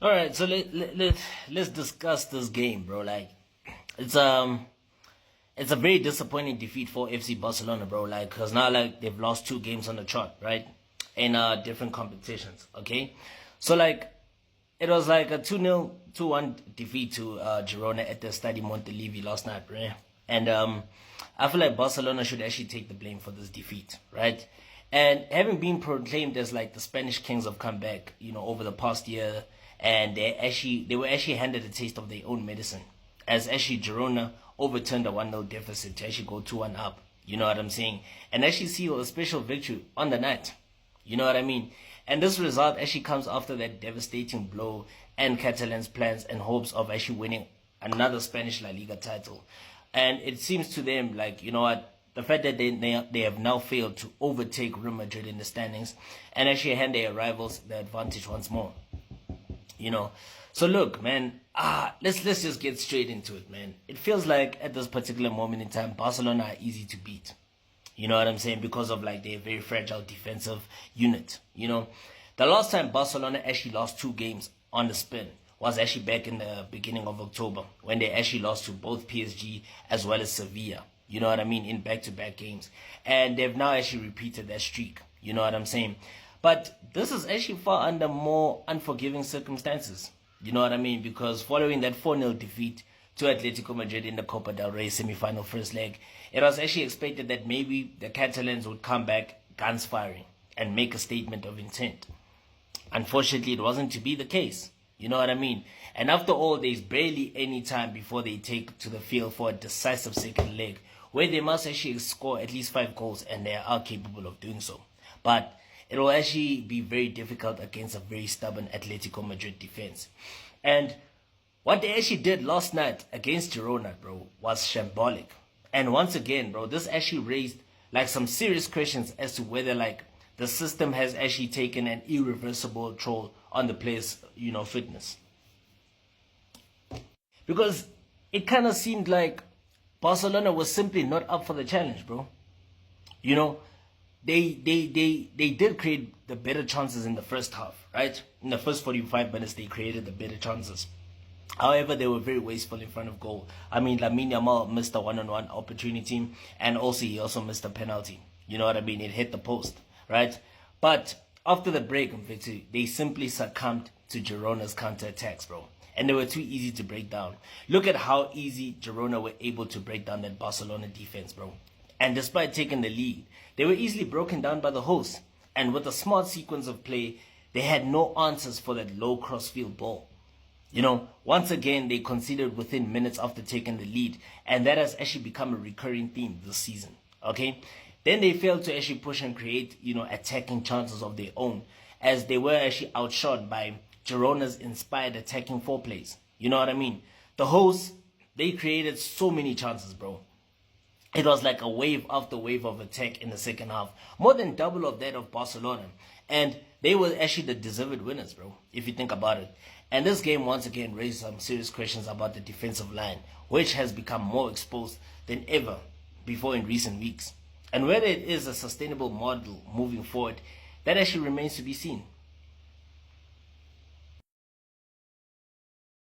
All right, so let's discuss this game, bro. Like, it's um, it's a very disappointing defeat for FC Barcelona, bro. Like, cause now like they've lost 2 games on the trot, right? In different competitions. Okay, so like it was like a 2-0, 2-1 defeat to Girona at the Stadi Montelivi last night, right? And I feel like Barcelona should actually take the blame for this defeat, right? And having been proclaimed as like the Spanish kings of comeback, over the past year, and they were actually handed a taste of their own medicine, as actually Girona overturned a 1-0 deficit to actually go 2-1 up. You know what I'm saying? And actually seal a special victory on the night. You know what I mean? And this result actually comes after that devastating blow and Catalan's plans and hopes of actually winning another Spanish La Liga title. And it seems to them like, you know what, the fact that they have now failed to overtake Real Madrid in the standings and actually hand their rivals the advantage once more. You know, so look, man, let's just get straight into it, man. It feels like at this particular moment in time, Barcelona are easy to beat. You know what I'm saying? Because of like their very fragile defensive unit. The last time Barcelona actually lost 2 games on the spin was actually back in the beginning of October when they actually lost to both PSG as well as Sevilla. You know what I mean? In back-to-back games. And they've now actually repeated that streak. You know what I'm saying? But this is actually far under more unforgiving circumstances. You know what I mean? Because following that 4-0 defeat to Atletico Madrid in the Copa del Rey semi-final first leg, it was actually expected that maybe the Catalans would come back guns firing and make a statement of intent. Unfortunately, it wasn't to be the case. You know what I mean? And after all, there's barely any time before they take to the field for a decisive second leg, where they must actually score at least 5 goals, and they are capable of doing so. But it will actually be very difficult against a very stubborn Atletico Madrid defense. And what they actually did last night against Girona, bro, was shambolic. And once again, bro, this actually raised like some serious questions as to whether like the system has actually taken an irreversible toll on the players, fitness. Because it kind of seemed like Barcelona was simply not up for the challenge, bro. You know, they did create the better chances in the first half, right? In the first 45 minutes, they created the better chances. However, they were very wasteful in front of goal. I mean, Lamine Yamal missed a one-on-one opportunity, and also he also missed a penalty. You know what I mean? It hit the post, right? But after the break, they simply succumbed to Girona's counter-attacks, bro. And they were too easy to break down. Look at how easy Girona were able to break down that Barcelona defense, bro. And despite taking the lead, they were easily broken down by the hosts. And with a smart sequence of play, they had no answers for that low cross-field ball. Once again, they conceded within minutes after taking the lead, and that has actually become a recurring theme this season, okay? Then they failed to actually push and create, attacking chances of their own, as they were actually outshot by Girona's inspired attacking foreplays. You know what I mean? The hosts, they created so many chances, bro. It was like a wave after wave of attack in the second half, more than double of that of Barcelona. And they were actually the deserved winners, bro, if you think about it. And this game once again raised some serious questions about the defensive line, which has become more exposed than ever before in recent weeks. And whether it is a sustainable model moving forward, that actually remains to be seen.